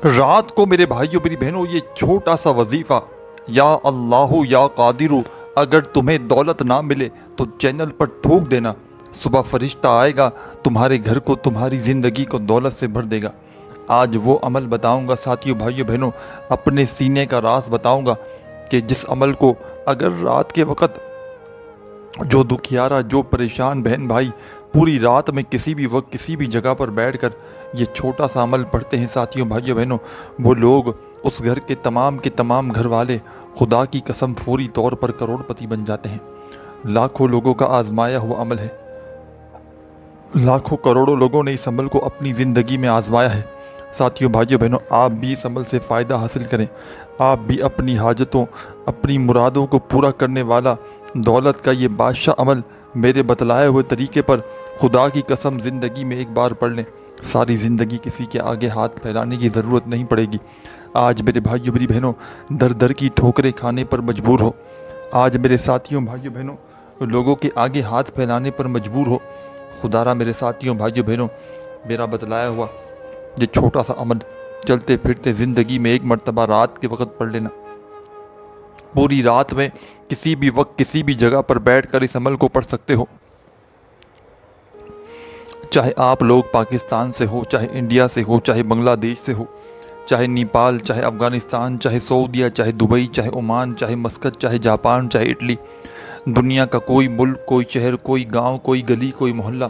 رات کو میرے بھائیوں میری بہنوں یہ چھوٹا سا وظیفہ، یا اللہ یا قادر، اگر تمہیں دولت نہ ملے تو چینل پر تھوک دینا، صبح فرشتہ آئے گا تمہارے گھر کو، تمہاری زندگی کو دولت سے بھر دے گا۔ آج وہ عمل بتاؤں گا ساتھیوں بھائیوں بہنوں، اپنے سینے کا راز بتاؤں گا کہ جس عمل کو اگر رات کے وقت جو دکھیارا، جو پریشان بہن بھائی پوری رات میں کسی بھی وقت کسی بھی جگہ پر بیٹھ کر یہ چھوٹا سا عمل پڑھتے ہیں ساتھیوں بھائیوں بہنوں، وہ لوگ، اس گھر کے تمام گھر والے خدا کی قسم فوری طور پر کروڑ پتی بن جاتے ہیں۔ لاکھوں لوگوں کا آزمایا ہوا عمل ہے، لاکھوں کروڑوں لوگوں نے اس عمل کو اپنی زندگی میں آزمایا ہے۔ ساتھیوں بھائیوں بہنوں، آپ بھی اس عمل سے فائدہ حاصل کریں، آپ بھی اپنی حاجتوں، اپنی مرادوں کو پورا کرنے والا دولت کا یہ بادشاہ عمل میرے بتلائے ہوئے طریقے پر خدا کی قسم زندگی میں ایک بار پڑھ لیں، ساری زندگی کسی کے آگے ہاتھ پھیلانے کی ضرورت نہیں پڑے گی۔ آج میرے بھائیوں میری بہنوں در در کی ٹھوکریں کھانے پر مجبور ہو، آج میرے ساتھیوں بھائیوں بہنوں لوگوں کے آگے ہاتھ پھیلانے پر مجبور ہو، خدا را میرے ساتھیوں بھائیوں بہنوں میرا بتلایا ہوا یہ چھوٹا سا عمل چلتے پھرتے زندگی میں ایک مرتبہ رات کے وقت پڑھ لینا، پوری رات میں کسی بھی وقت کسی بھی جگہ پر بیٹھ کر اس عمل کو پڑھ سکتے ہو، چاہے آپ لوگ پاکستان سے ہو، چاہے انڈیا سے ہو، چاہے بنگلہ دیش سے ہو، چاہے نیپال، چاہے افغانستان، چاہے سعودیہ، چاہے دبئی، چاہے عمان، چاہے مسقط، چاہے جاپان، چاہے اٹلی، دنیا کا کوئی ملک، کوئی شہر، کوئی گاؤں، کوئی گلی، کوئی محلہ،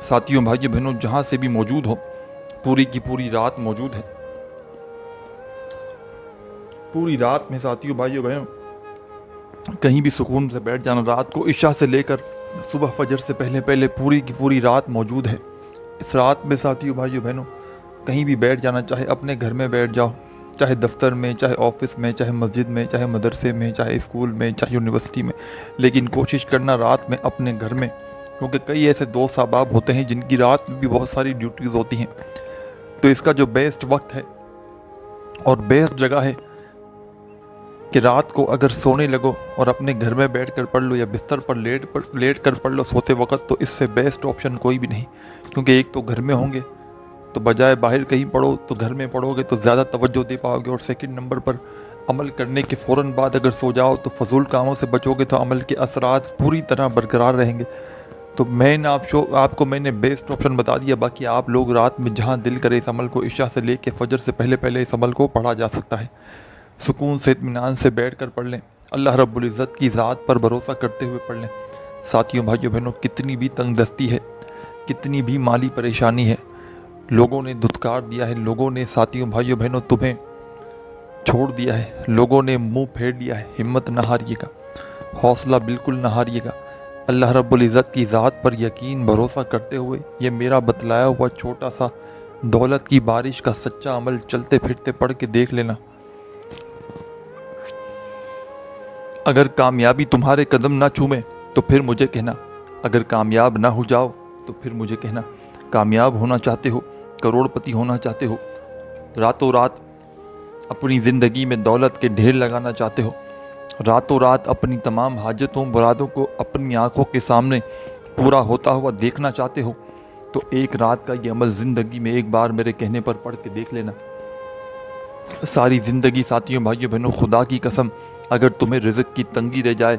ساتھیوں بھائیوں بہنوں جہاں سے بھی موجود ہو، پوری کی پوری رات موجود ہے، پوری رات میں ساتھیوں بھائیوں بہنوں کہیں بھی سکون سے بیٹھ جانا، رات کو عشاء سے لے کر صبح فجر سے پہلے پہلے پوری کی پوری رات موجود ہے۔ اس رات میں ساتھیوں بھائیوں بہنوں کہیں بھی بیٹھ جانا، چاہے اپنے گھر میں بیٹھ جاؤ، چاہے دفتر میں، چاہے آفس میں، چاہے مسجد میں، چاہے مدرسے میں، چاہے اسکول میں، چاہے یونیورسٹی میں، لیکن کوشش کرنا رات میں اپنے گھر میں، کیونکہ کئی ایسے دوست احباب ہوتے ہیں جن کی رات میں بھی بہت ساری ڈیوٹیز ہوتی ہیں، تو اس کا جو بیسٹ وقت ہے اور بیسٹ جگہ ہے کہ رات کو اگر سونے لگو اور اپنے گھر میں بیٹھ کر پڑھ لو یا بستر پر لیٹ کر پڑھ لو سوتے وقت، تو اس سے بیسٹ آپشن کوئی بھی نہیں، کیونکہ ایک تو گھر میں ہوں گے تو بجائے باہر کہیں پڑھو تو گھر میں پڑھو گے تو زیادہ توجہ دے پاؤ گے، اور سیکنڈ نمبر پر عمل کرنے کے فوراً بعد اگر سو جاؤ تو فضول کاموں سے بچو گے تو عمل کے اثرات پوری طرح برقرار رہیں گے۔ تو آپ کو میں نے بیسٹ آپشن بتا دیا، باقی آپ لوگ رات میں جہاں دل کرے اس عمل کو عشاء سے لے کے فجر سے پہلے پہلے اس عمل کو پڑھا جا سکتا ہے، سکون سے اطمینان سے بیٹھ کر پڑھ لیں، اللہ رب العزت کی ذات پر بھروسہ کرتے ہوئے پڑھ لیں۔ ساتھیوں بھائیوں بہنوں کتنی بھی تنگ دستی ہے، کتنی بھی مالی پریشانی ہے، لوگوں نے دھتکار دیا ہے، لوگوں نے ساتھیوں بھائیوں بہنوں تمہیں چھوڑ دیا ہے، لوگوں نے منہ پھیر لیا ہے، ہمت نہ ہاریے گا، حوصلہ بالکل نہ ہاریے گا، اللہ رب العزت کی ذات پر یقین بھروسہ کرتے ہوئے یہ میرا بتلایا ہوا چھوٹا سا دولت کی بارش کا سچا عمل چلتے پھرتے پڑھ کے دیکھ لینا۔ اگر کامیابی تمہارے قدم نہ چومے تو پھر مجھے کہنا، اگر کامیاب نہ ہو جاؤ تو پھر مجھے کہنا۔ کامیاب ہونا چاہتے ہو، کروڑ پتی ہونا چاہتے ہو، راتوں رات اپنی زندگی میں دولت کے ڈھیر لگانا چاہتے ہو، راتوں رات اپنی تمام حاجتوں مرادوں کو اپنی آنکھوں کے سامنے پورا ہوتا ہوا دیکھنا چاہتے ہو، تو ایک رات کا یہ عمل زندگی میں ایک بار میرے کہنے پر پڑھ کے دیکھ لینا۔ ساری زندگی ساتھیوں بھائیوں بہنوں خدا کی قسم اگر تمہیں رزق کی تنگی رہ جائے،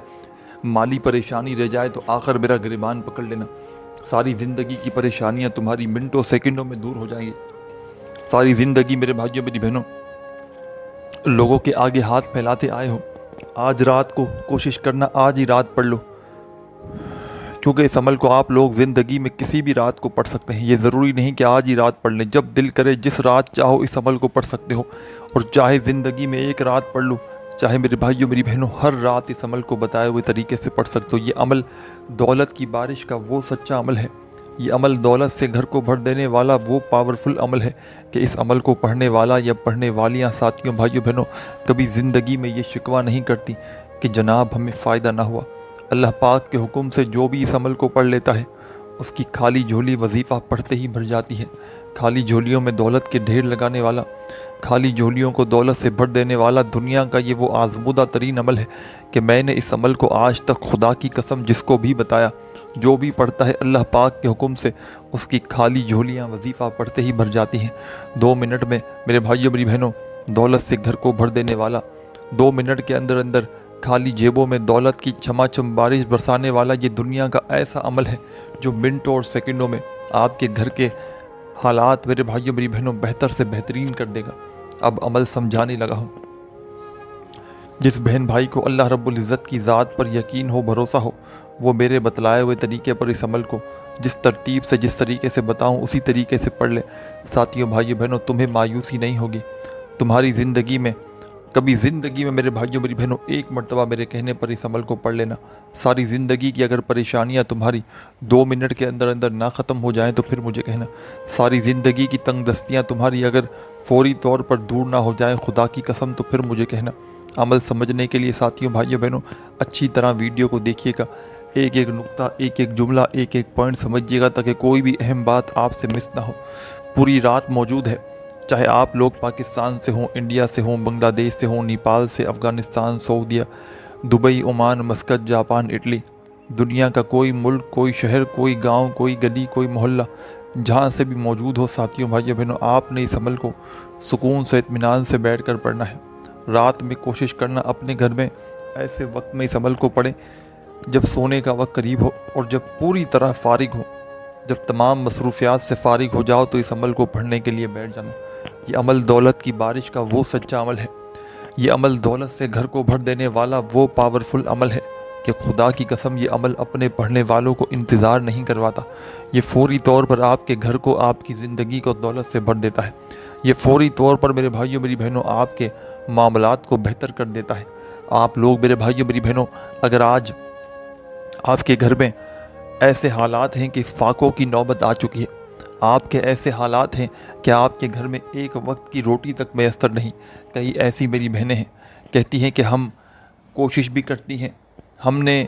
مالی پریشانی رہ جائے تو آخر میرا گریبان پکڑ لینا، ساری زندگی کی پریشانیاں تمہاری منٹوں سیکنڈوں میں دور ہو جائیں گی۔ ساری زندگی میرے بھائیوں میری بہنوں لوگوں کے آگے ہاتھ پھیلاتے آئے ہو، آج رات کو کوشش کرنا آج ہی رات پڑھ لو، کیونکہ اس عمل کو آپ لوگ زندگی میں کسی بھی رات کو پڑھ سکتے ہیں، یہ ضروری نہیں کہ آج ہی رات پڑھ لیں، جب دل کرے جس رات چاہو اس عمل کو پڑھ سکتے ہو، اور چاہے زندگی میں ایک رات پڑھ لو، چاہے میرے بھائیوں میری بہنوں ہر رات اس عمل کو بتائے ہوئے طریقے سے پڑھ سکتے ہو۔ یہ عمل دولت کی بارش کا وہ سچا عمل ہے، یہ عمل دولت سے گھر کو بھر دینے والا وہ پاورفل عمل ہے کہ اس عمل کو پڑھنے والا یا پڑھنے والیاں ساتھیوں بھائیوں بہنوں کبھی زندگی میں یہ شکوہ نہیں کرتی کہ جناب ہمیں فائدہ نہ ہوا۔ اللہ پاک کے حکم سے جو بھی اس عمل کو پڑھ لیتا ہے اس کی خالی جھولی وظیفہ پڑھتے ہی بھر جاتی ہے، خالی جھولیوں میں دولت کے ڈھیر لگانے والا، خالی جھولیوں کو دولت سے بھر دینے والا دنیا کا یہ وہ آزمودہ ترین عمل ہے کہ میں نے اس عمل کو آج تک خدا کی قسم جس کو بھی بتایا جو بھی پڑھتا ہے اللہ پاک کے حکم سے اس کی خالی جھولیاں وظیفہ پڑھتے ہی بھر جاتی ہیں۔ 2 منٹ میں میرے بھائیوں میری بہنوں دولت سے گھر کو بھر دینے والا، 2 منٹ کے اندر اندر خالی جیبوں میں دولت کی چھماچھم بارش برسانے والا یہ دنیا کا ایسا عمل ہے جو منٹوں اور سیکنڈوں میں آپ کے گھر کے حالات میرے بھائیوں میری بہنوں بہتر سے بہترین کر دے گا۔ اب عمل سمجھانے لگا ہوں۔ جس بہن بھائی کو اللہ رب العزت کی ذات پر یقین ہو، بھروسہ ہو، وہ میرے بتلائے ہوئے طریقے پر اس عمل کو جس ترتیب سے جس طریقے سے بتاؤں اسی طریقے سے پڑھ لے۔ ساتھیوں بھائیوں بہنوں تمہیں مایوسی نہیں ہوگی۔ تمہاری زندگی میں میرے بھائیوں میری بہنوں ایک مرتبہ میرے کہنے پر اس عمل کو پڑھ لینا، ساری زندگی کی اگر پریشانیاں تمہاری 2 منٹ کے اندر اندر نہ ختم ہو جائیں تو پھر مجھے کہنا، ساری زندگی کی تنگ دستیاں تمہاری اگر فوری طور پر دور نہ ہو جائیں خدا کی قسم تو پھر مجھے کہنا۔ عمل سمجھنے کے لیے ساتھیوں بھائیوں بہنوں اچھی طرح ویڈیو کو دیکھیے گا، ایک ایک نقطہ، ایک ایک جملہ، ایک ایک پوائنٹ سمجھیے گا تاکہ کوئی بھی اہم بات آپ سے مس نہ ہو۔ پوری رات موجود ہے، چاہے آپ لوگ پاکستان سے ہوں، انڈیا سے ہوں، بنگلہ دیش سے ہوں، نیپال سے، افغانستان، سعودیہ، Dubai, Oman, Muscat, Japan, Italy, دنیا کا کوئی ملک، کوئی شہر، کوئی گاؤں، کوئی گلی، کوئی محلہ، جہاں سے بھی موجود ہو ساتھیوں بھائیوں بہنوں آپ نے اس عمل کو سکون سے اطمینان سے بیٹھ کر پڑھنا ہے۔ رات میں کوشش کرنا اپنے گھر میں ایسے وقت میں اس عمل کو پڑھیں جب سونے کا وقت قریب ہو اور جب پوری طرح فارغ ہو، جب تمام مصروفیات سے فارغ ہو جاؤ تو اس عمل کو پڑھنے کے لیے بیٹھ جانا۔ یہ عمل دولت کی بارش کا وہ سچا عمل ہے، یہ عمل دولت سے گھر کو بھر دینے والا وہ پاورفل عمل ہے کہ خدا کی قسم یہ عمل اپنے پڑھنے والوں کو انتظار نہیں کرواتا، یہ فوری طور پر آپ کے گھر کو، آپ کی زندگی کو دولت سے بھر دیتا ہے، یہ فوری طور پر میرے بھائیوں میری بہنوں آپ کے معاملات کو بہتر کر دیتا ہے۔ آپ لوگ میرے بھائیوں میری بہنوں اگر آج آپ کے گھر میں ایسے حالات ہیں کہ فاقوں کی نوبت آ چکی ہے، آپ کے ایسے حالات ہیں کہ آپ کے گھر میں ایک وقت کی روٹی تک میسر نہیں، کئی ایسی میری بہنیں ہیں کہتی ہیں کہ ہم کوشش بھی کرتی ہیں، ہم نے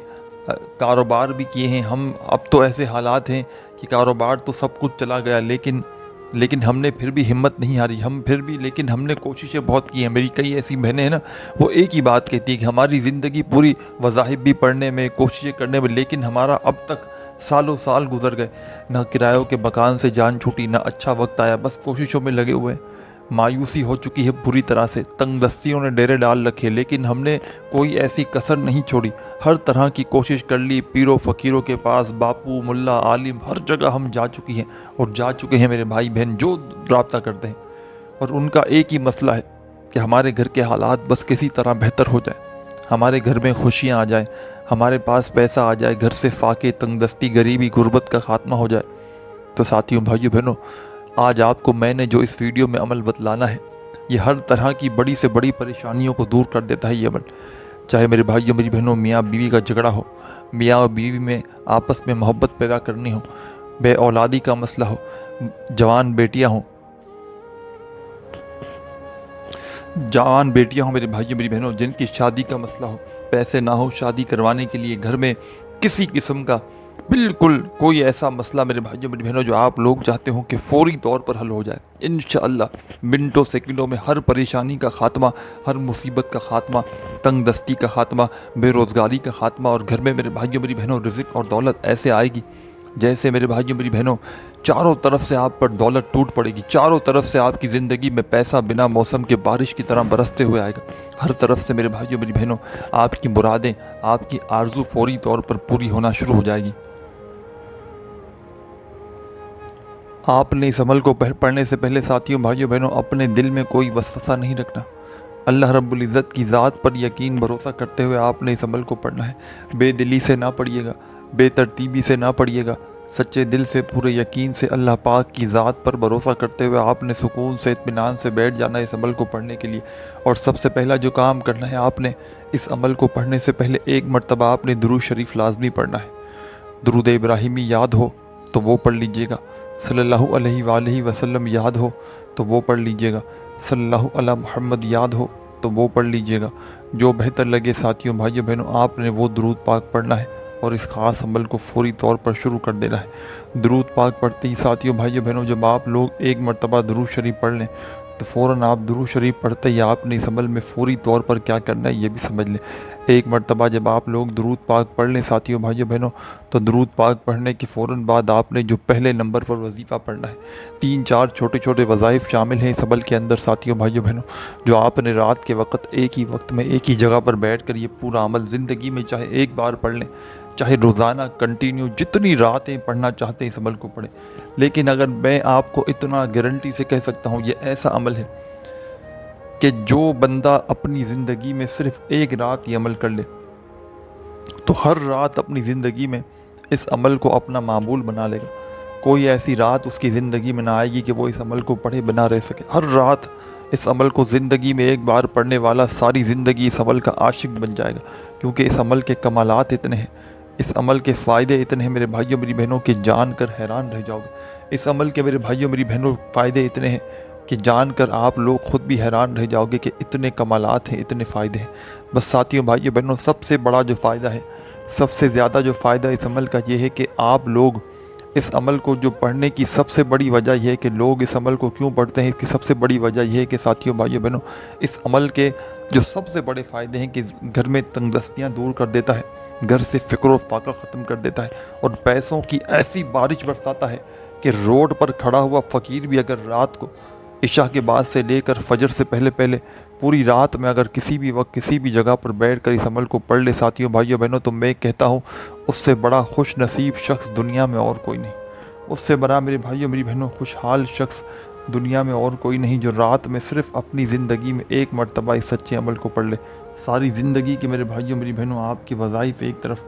کاروبار بھی کیے ہیں، ہم اب تو ایسے حالات ہیں کہ کاروبار تو سب کچھ چلا گیا لیکن ہم نے پھر بھی ہمت نہیں ہاری، لیکن ہم نے کوششیں بہت کی ہیں۔ میری کئی ایسی بہنیں ہیں نا، وہ ایک ہی بات کہتی ہیں کہ ہماری زندگی پوری وظائف بھی پڑھنے میں، کوششیں کرنے میں، لیکن ہمارا اب تک سالوں سال گزر گئے، نہ کرایوں کے مکان سے جان چھوٹی، نہ اچھا وقت آیا، بس کوششوں میں لگے ہوئے ہیں۔ مایوسی ہو چکی ہے پوری طرح سے، تنگ دستیوں نے ڈیرے ڈال رکھے، لیکن ہم نے کوئی ایسی کسر نہیں چھوڑی، ہر طرح کی کوشش کر لی، پیروں فقیروں کے پاس، باپو، ملا، عالم، ہر جگہ ہم جا چکی ہیں اور جا چکے ہیں میرے بھائی بہن جو رابطہ کرتے ہیں، اور ان کا ایک ہی مسئلہ ہے کہ ہمارے گھر کے حالات بس کسی طرح بہتر ہو جائیں، ہمارے گھر میں خوشیاں آ جائیں، ہمارے پاس پیسہ آ جائے، گھر سے فاقے، تنگ دستی، غریبی، غربت کا خاتمہ ہو جائے۔ تو ساتھیوں بھائیوں بہنوں آج آپ کو میں نے جو اس ویڈیو میں عمل بتلانا ہے یہ ہر طرح کی بڑی سے بڑی پریشانیوں کو دور کر دیتا ہے یہ عمل، چاہے میرے بھائیوں میری بہنوں میاں بیوی کا جھگڑا ہو، میاں اور بیوی میں آپس میں محبت پیدا کرنی ہو، بے اولادی کا مسئلہ ہو، جوان بیٹیاں ہوں میرے بھائیوں میری بہنوں جن کی شادی کا مسئلہ ہو، پیسے نہ ہو شادی کروانے کے لیے، گھر میں کسی قسم کا بالکل کوئی ایسا مسئلہ میرے بھائیوں میری بہنوں جو آپ لوگ چاہتے ہوں کہ فوری طور پر حل ہو جائے، انشاءاللہ منٹوں سیکنڈوں میں ہر پریشانی کا خاتمہ، ہر مصیبت کا خاتمہ، تنگ دستی کا خاتمہ، بے روزگاری کا خاتمہ، اور گھر میں میرے بھائیوں میری بہنوں رزق اور دولت ایسے آئے گی جیسے میرے بھائیوں میری بہنوں چاروں طرف سے آپ پر دولت ٹوٹ پڑے گی، چاروں طرف سے آپ کی زندگی میں پیسہ بنا موسم کے بارش کی طرح برستے ہوئے آئے گا، ہر طرف سے میرے بھائیوں میری بہنوں آپ کی مرادیں، آپ کی آرزو فوری طور پر پوری ہونا شروع ہو جائے گی۔ آپ نے اس عمل کو پڑھنے سے پہلے ساتھیوں بھائیوں بہنوں اپنے دل میں کوئی وسوسہ نہیں رکھنا، اللہ رب العزت کی ذات پر یقین بھروسہ کرتے ہوئے آپ نے اس عمل کو پڑھنا ہے، بے دلی سے نہ پڑھیے گا، بے ترتیبی سے نہ پڑھیے گا، سچے دل سے پورے یقین سے اللہ پاک کی ذات پر بھروسہ کرتے ہوئے آپ نے سکون سے اطمینان سے بیٹھ جانا ہے اس عمل کو پڑھنے کے لیے۔ اور سب سے پہلا جو کام کرنا ہے آپ نے اس عمل کو پڑھنے سے پہلے ایک مرتبہ آپ نے درود شریف لازمی پڑھنا ہے، درود ابراہیمی یاد ہو تو وہ پڑھ لیجئے گا، صلی اللہ علیہ وآلہ وسلم یاد ہو تو وہ پڑھ لیجئے گا، صلی اللہ علی محمد یاد ہو تو وہ پڑھ لیجئے گا، جو بہتر لگے ساتھیوں بھائیوں بہنوں آپ نے وہ درود پاک پڑھنا ہے اور اس خاص عمل کو فوری طور پر شروع کر دینا ہے۔ درود پاک پڑھتے ہی ساتھیوں بھائیوں بہنوں جب آپ لوگ ایک مرتبہ درود شریف پڑھ لیں تو فوراً آپ درود شریف پڑھتے ہی آپ نے اس عمل میں فوری طور پر کیا کرنا ہے یہ بھی سمجھ لیں۔ ایک مرتبہ جب آپ لوگ درود پاک پڑھ لیں ساتھیوں بھائیوں بہنوں، تو درود پاک پڑھنے کے فوراً بعد آپ نے جو پہلے نمبر پر وظیفہ پڑھنا ہے، 3-4 چھوٹے چھوٹے وظائف شامل ہیں اس عمل کے اندر ساتھیوں بھائیوں بہنوں، جو آپ نے رات کے وقت ایک ہی وقت میں ایک ہی جگہ پر بیٹھ کر یہ پورا عمل زندگی میں چاہے ایک بار پڑھ لیں، چاہے روزانہ کنٹینیو جتنی راتیں پڑھنا چاہتے ہیں اس عمل کو پڑھیں۔ لیکن اگر میں آپ کو اتنا گارنٹی سے کہہ سکتا ہوں، یہ ایسا عمل ہے کہ جو بندہ اپنی زندگی میں صرف ایک رات یہ عمل کر لے تو ہر رات اپنی زندگی میں اس عمل کو اپنا معمول بنا لے گا۔ کوئی ایسی رات اس کی زندگی میں نہ آئے گی کہ وہ اس عمل کو پڑھے بنا رہ سکے۔ ہر رات اس عمل کو زندگی میں ایک بار پڑھنے والا ساری زندگی اس عمل کا عاشق بن جائے گا، کیونکہ اس عمل کے کمالات اتنے ہیں، اس عمل کے فائدے اتنے ہیں میرے بھائیوں میری بہنوں کہ جان کر حیران رہ جاؤ گے۔ اس عمل کے میرے بھائیوں میری بہنوں فائدے اتنے ہیں کہ جان کر آپ لوگ خود بھی حیران رہ جاؤ گے کہ اتنے کمالات ہیں، اتنے فائدے ہیں۔ بس ساتھیوں بھائیوں بہنوں، سب سے بڑا جو فائدہ ہے، سب سے زیادہ جو فائدہ اس عمل کا یہ ہے کہ آپ لوگ اس عمل کو جو پڑھنے کی سب سے بڑی وجہ یہ ہے کہ لوگ اس عمل کو کیوں پڑھتے ہیں، اس کی سب سے بڑی وجہ یہ ہے کہ ساتھیوں بھائیوں بہنوں، اس عمل کے جو سب سے بڑے فائدے ہیں کہ گھر میں تنگ دستیاں دور کر دیتا ہے، گھر سے فکر و فاقہ ختم کر دیتا ہے، اور پیسوں کی ایسی بارش برساتا ہے کہ روڈ پر کھڑا ہوا فقیر بھی اگر رات کو عشاء کے بعد سے لے کر فجر سے پہلے پہلے پوری رات میں اگر کسی بھی وقت کسی بھی جگہ پر بیٹھ کر اس عمل کو پڑھ لے ساتھیوں بھائیوں بہنوں، تو میں کہتا ہوں اس سے بڑا خوش نصیب شخص دنیا میں اور کوئی نہیں، اس سے بڑا میرے بھائیوں میری بہنوں خوشحال شخص دنیا میں اور کوئی نہیں جو رات میں صرف اپنی زندگی میں ایک مرتبہ اس سچے عمل کو پڑھ لے۔ ساری زندگی کے میرے بھائیوں میری بہنوں آپ کے وظائف ایک طرف،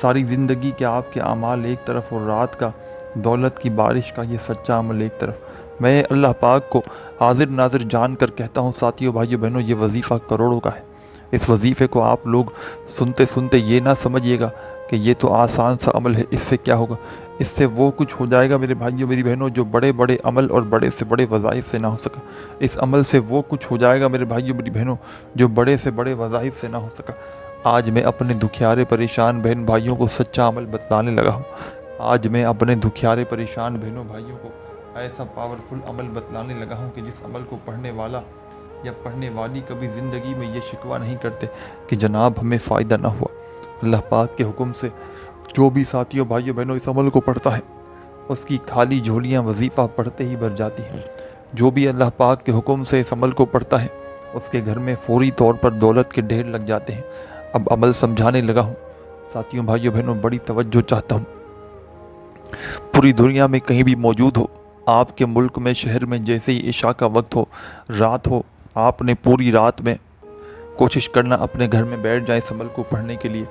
ساری زندگی کے آپ کے اعمال ایک طرف، اور رات کا دولت کی بارش کا یہ سچا عمل ایک طرف۔ میں اللہ پاک کو حاضر ناظر جان کر کہتا ہوں ساتھیوں بھائیوں بہنوں، یہ وظیفہ کروڑوں کا ہے۔ اس وظیفے کو آپ لوگ سنتے سنتے یہ نہ سمجھیے گا کہ یہ تو آسان سا عمل ہے، اس سے کیا ہوگا۔ اس سے وہ کچھ ہو جائے گا میرے بھائیوں میری بہنوں جو بڑے بڑے عمل اور بڑے سے بڑے وظائف سے نہ ہو سکا۔ اس عمل سے وہ کچھ ہو جائے گا میرے بھائیوں میری بہنوں جو بڑے سے بڑے وظائف سے نہ ہو سکا۔ آج میں اپنے دکھیارے پریشان بہن بھائیوں کو سچا عمل بتلانے لگا ہوں۔ آج میں اپنے دکھیارے پریشان بہنوں بھائیوں کو ایسا پاورفل عمل بتلانے لگا ہوں کہ جس عمل کو پڑھنے والا یا پڑھنے والی کبھی زندگی میں یہ شکوہ نہیں کرتے کہ جناب ہمیں فائدہ نہ ہوا۔ اللہ پاک کے حکم سے جو بھی ساتھیوں بھائیوں بہنوں اس عمل کو پڑھتا ہے اس کی خالی جھولیاں وظیفہ پڑھتے ہی بھر جاتی ہیں۔ جو بھی اللہ پاک کے حکم سے اس عمل کو پڑھتا ہے اس کے گھر میں فوری طور پر دولت کے ڈھیر لگ جاتے ہیں۔ اب عمل سمجھانے لگا ہوں ساتھیوں بھائیوں بہنوں، بڑی توجہ چاہتا ہوں۔ پوری دنیا میں کہیں بھی موجود ہو، آپ کے ملک میں شہر میں جیسے ہی عشاء کا وقت ہو، رات ہو، آپ نے پوری رات میں کوشش کرنا اپنے گھر میں بیٹھ جائیں اس عمل کو پڑھنے کے لیے۔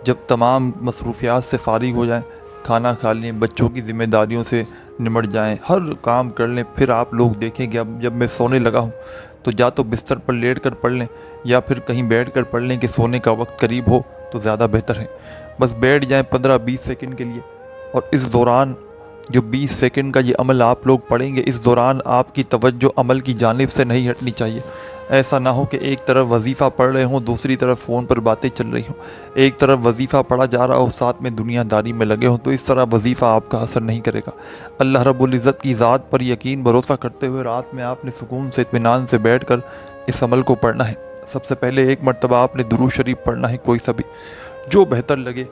جب تمام مصروفیات سے فارغ ہو جائیں، کھانا کھا لیں، بچوں کی ذمہ داریوں سے نمٹ جائیں، ہر کام کر لیں، پھر آپ لوگ دیکھیں گے اب جب میں سونے لگا ہوں تو یا تو بستر پر لیٹ کر پڑھ لیں یا پھر کہیں بیٹھ کر پڑھ لیں کہ سونے کا وقت قریب ہو تو زیادہ بہتر ہے۔ بس بیٹھ جائیں 15-20 سیکنڈ کے لیے، اور اس دوران جو 20 سیکنڈ کا یہ عمل آپ لوگ پڑھیں گے، اس دوران آپ کی توجہ عمل کی جانب سے نہیں ہٹنی چاہیے۔ ایسا نہ ہو کہ ایک طرف وظیفہ پڑھ رہے ہوں، دوسری طرف فون پر باتیں چل رہی ہوں، ایک طرف وظیفہ پڑھا جا رہا ہو، ساتھ میں دنیا داری میں لگے ہوں، تو اس طرح وظیفہ آپ کا اثر نہیں کرے گا۔ اللہ رب العزت کی ذات پر یقین بھروسہ کرتے ہوئے رات میں آپ نے سکون سے اطمینان سے بیٹھ کر اس عمل کو پڑھنا ہے۔ سب سے پہلے ایک مرتبہ آپ نے درود شریف پڑھنا ہے، کوئی سا بھی جو بہتر لگے،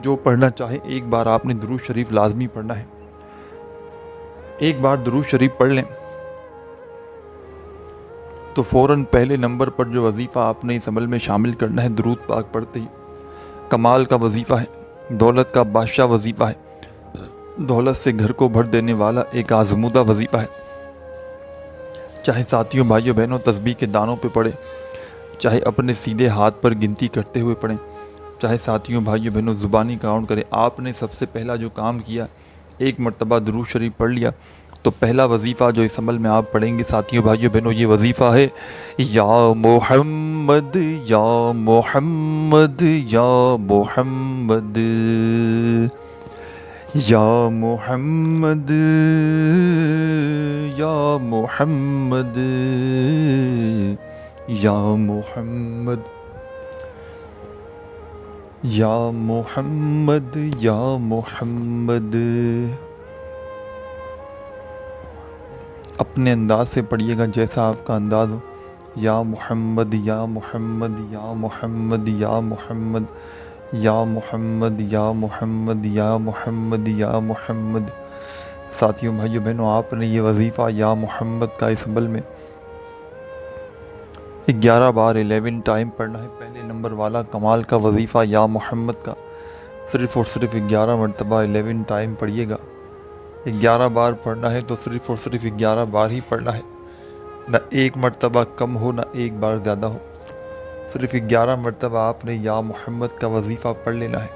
جو پڑھنا چاہے، ایک بار آپ نے درود شریف لازمی پڑھنا ہے۔ ایک بار درود شریف پڑھ لیں تو فوراً پہلے نمبر پر جو وظیفہ آپ نے اس عمل میں شامل کرنا ہے، درود پاک پڑھتے ہی کمال کا وظیفہ ہے، دولت کا بادشاہ وظیفہ ہے، دولت سے گھر کو بھر دینے والا ایک آزمودہ وظیفہ ہے۔ چاہے ساتھیوں بھائیوں بہنوں تسبیح کے دانوں پہ پڑھیں، چاہے اپنے سیدھے ہاتھ پر گنتی کرتے ہوئے پڑھیں، چاہے ساتھیوں بھائیوں بہنوں زبانی کاؤنٹ کریں۔ آپ نے سب سے پہلا جو کام کیا، ایک مرتبہ درود شریف پڑھ لیا، تو پہلا وظیفہ جو اس عمل میں آپ پڑھیں گے ساتھیوں بھائیوں بہنوں، یہ وظیفہ ہے یا محمد یا محمد یا محمد یا محمد یا محمد یا محمد یا محمد یا محمد۔ اپنے انداز سے پڑھیے گا جیسا آپ کا انداز ہو. یا محمد یا محمد یا محمد یا محمد یا محمد یا محمد یا محمد یا محمد. ساتھیوں بھائیو بہنوں، آپ نے یہ وظیفہ یا محمد کا اس عمل میں 11 بار 11 ٹائم پڑھنا ہے. پہلے نمبر والا کمال کا وظیفہ یا محمد کا صرف اور صرف 11 مرتبہ 11 ٹائم پڑھیے گا. 11 بار پڑھنا ہے تو صرف اور صرف 11 بار ہی پڑھنا ہے، نہ ایک مرتبہ کم ہو نہ ایک بار زیادہ ہو. صرف 11 مرتبہ آپ نے یا محمد کا وظیفہ پڑھ لینا ہے.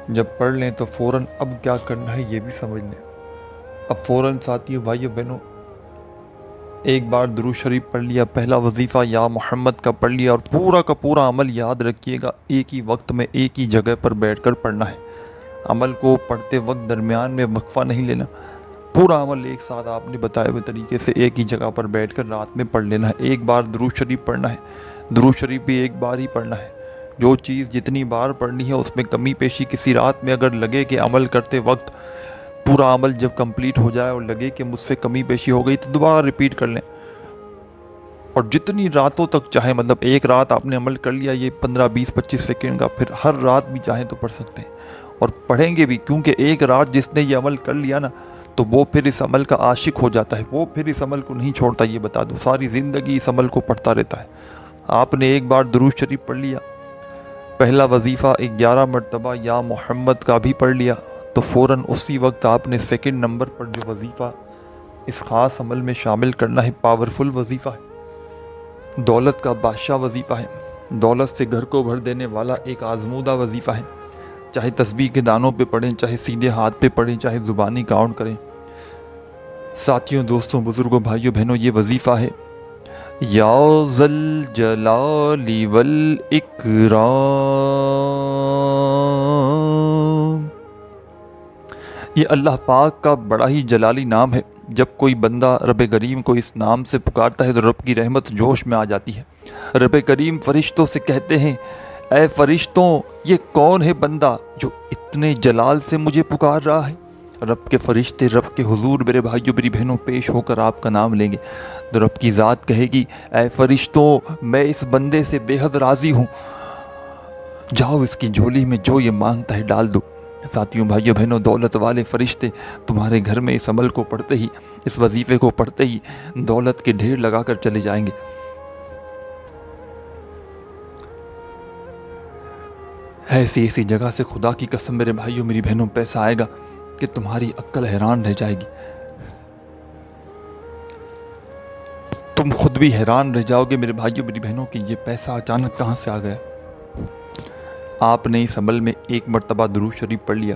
جب پڑھ لیں تو فوراً اب کیا کرنا ہے یہ بھی سمجھ لیں. اب فوراً ساتھیوں بھائیو بہنوں ایک بار درود شریف پڑھ لیا، پہلا وظیفہ یا محمد کا پڑھ لیا، اور پورا کا پورا عمل یاد رکھیے گا ایک ہی وقت میں ایک ہی جگہ پر بیٹھ کر پڑھنا ہے. عمل کو پڑھتے وقت درمیان میں وقفہ نہیں لینا. پورا عمل ایک ساتھ آپ نے بتائے ہوئے طریقے سے ایک ہی جگہ پر بیٹھ کر رات میں پڑھ لینا ہے. ایک بار درود شریف پڑھنا ہے، درود شریف بھی ایک بار ہی پڑھنا ہے. جو چیز جتنی بار پڑھنی ہے اس میں کمی پیشی کسی رات میں اگر لگے کہ عمل کرتے وقت پورا عمل جب کمپلیٹ ہو جائے اور لگے کہ مجھ سے کمی پیشی ہو گئی تو دوبارہ ریپیٹ کر لیں. اور جتنی راتوں تک چاہے، مطلب ایک رات آپ نے عمل کر لیا یہ 15 20 25 سیکنڈ کا، پھر ہر رات بھی چاہیں تو پڑھ سکتے ہیں اور پڑھیں گے بھی، کیونکہ ایک رات جس نے یہ عمل کر لیا نا تو وہ پھر اس عمل کا عاشق ہو جاتا ہے، وہ پھر اس عمل کو نہیں چھوڑتا. یہ بتا دو ساری زندگی اس عمل کو پڑھتا رہتا ہے. آپ نے ایک بار درود شریف پڑھ لیا، پہلا وظیفہ 11 مرتبہ یا محمد کا بھی پڑھ لیا، تو فوراً اسی وقت آپ نے سیکنڈ نمبر پر جو وظیفہ اس خاص عمل میں شامل کرنا ہے، پاورفل وظیفہ ہے، دولت کا بادشاہ وظیفہ ہے، دولت سے گھر کو بھر دینے والا ایک آزمودہ وظیفہ ہے. چاہے تسبیح کے دانوں پہ پڑھیں، چاہے سیدھے ہاتھ پہ پڑھیں، چاہے زبانی کاؤنٹ کریں. ساتھیوں، دوستوں، بزرگوں، بھائیوں، بہنوں، یہ وظیفہ ہے یا ذل جلال والاکرام. یہ اللہ پاک کا بڑا ہی جلالی نام ہے. جب کوئی بندہ رب کریم کو اس نام سے پکارتا ہے تو رب کی رحمت جوش میں آ جاتی ہے. رب کریم فرشتوں سے کہتے ہیں اے فرشتوں، یہ کون ہے بندہ جو اتنے جلال سے مجھے پکار رہا ہے؟ رب کے فرشتے رب کے حضور میرے بھائیوں میری بہنوں پیش ہو کر آپ کا نام لیں گے تو رب کی ذات کہے گی اے فرشتوں، میں اس بندے سے بے حد راضی ہوں، جاؤ اس کی جھولی میں جو یہ مانگتا ہے ڈال دو. ساتھیوں، بھائیوں، بہنوں، دولت والے فرشتے تمہارے گھر میں اس عمل کو پڑھتے ہی، اس وظیفے کو پڑھتے ہی دولت کے ڈھیر لگا کر چلے جائیں گے. ایسی ایسی جگہ سے خدا کی قسم میرے بھائیوں میری بہنوں پیسہ آئے گا کہ تمہاری عقل حیران رہ جائے گی. تم خود بھی حیران رہ جاؤ گے میرے بھائیوں میری بہنوں کہ یہ پیسہ اچانک کہاں سے آ گیا. آپ نے اس عمل میں ایک مرتبہ درود شریف پڑھ لیا،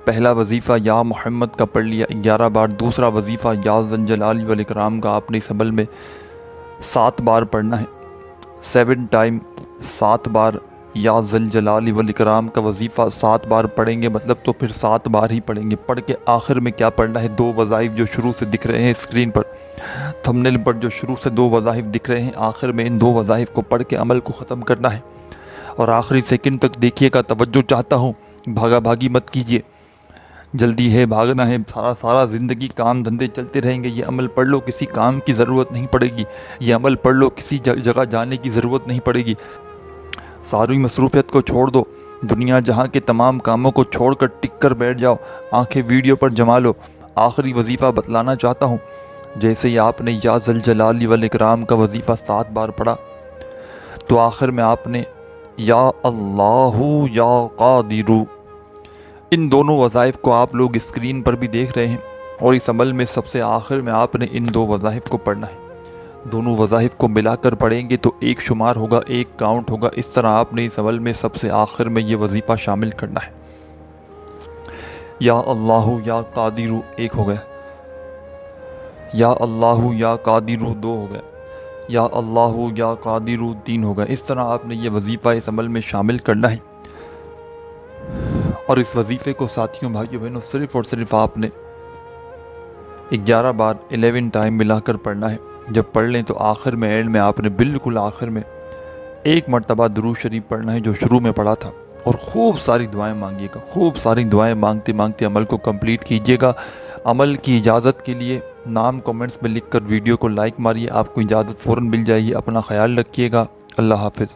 پہلا وظیفہ یا محمد کا پڑھ لیا 11 بار، دوسرا وظیفہ یا ذل جلال والاکرام کا آپ نے اس عمل میں 7 بار پڑھنا ہے. 7 ٹائم 7 بار یا ذل جلال والاکرام کا وظیفہ 7 بار پڑھیں گے، مطلب تو پھر 7 بار ہی پڑھیں گے. پڑھ کے آخر میں کیا پڑھنا ہے؟ 2 وظائف جو شروع سے دکھ رہے ہیں اسکرین پر، تھمبنیل پر جو شروع سے 2 وظائف دکھ رہے ہیں، آخر میں ان 2 وظائف کو پڑھ کے عمل کو ختم کرنا ہے. اور آخری سیکنڈ تک دیکھیے گا، توجہ چاہتا ہوں، بھاگا بھاگی مت کیجیے، جلدی ہے، بھاگنا ہے، سارا زندگی کام دھندے چلتے رہیں گے. یہ عمل پڑھ لو، کسی کام کی ضرورت نہیں پڑے گی. یہ عمل پڑھ لو، کسی جگہ جانے کی ضرورت نہیں پڑے گی. ساری مصروفیت کو چھوڑ دو، دنیا جہاں کے تمام کاموں کو چھوڑ کر ٹک کر بیٹھ جاؤ، آنکھیں ویڈیو پر جما لو. آخری وظیفہ بتلانا چاہتا ہوں، جیسے ہی آپ نے یا ذل جلال والاکرام کا وظیفہ 7 بار پڑھا تو آخر میں آپ نے یا اللہ یا قادر، ان دونوں وظائف کو آپ لوگ اسکرین پر بھی دیکھ رہے ہیں، اور اس عمل میں سب سے آخر میں آپ نے ان 2 وظائف کو پڑھنا ہے. دونوں وظائف کو ملا کر پڑھیں گے تو ایک شمار ہوگا، ایک کاؤنٹ ہوگا. اس طرح آپ نے اس عمل میں سب سے آخر میں یہ وظیفہ شامل کرنا ہے. یا اللہ یا قادر 1 ہو گیا، یا اللہ یا قادر 2 ہو گیا، یا اللہ یا قادر 3 ہو گیا. اس طرح آپ نے یہ وظیفہ اس عمل میں شامل کرنا ہے. اور اس وظیفے کو ساتھیوں، بھائیوں، بہنوں، صرف اور صرف آپ نے 11 بار 11 ٹائم ملا کر پڑھنا ہے. جب پڑھ لیں تو آخر میں اینڈ میں آپ نے بالکل آخر میں 1 مرتبہ درود شریف پڑھنا ہے جو شروع میں پڑھا تھا، اور خوب ساری دعائیں مانگیے گا. خوب ساری دعائیں مانگتے مانگتے عمل کو کمپلیٹ کیجیے گا. عمل کی اجازت کے لیے نام کمنٹس میں لکھ کر ویڈیو کو لائک ماریے، آپ کو اجازت فوراً مل جائے گی۔ اپنا خیال رکھیے گا، اللہ حافظ۔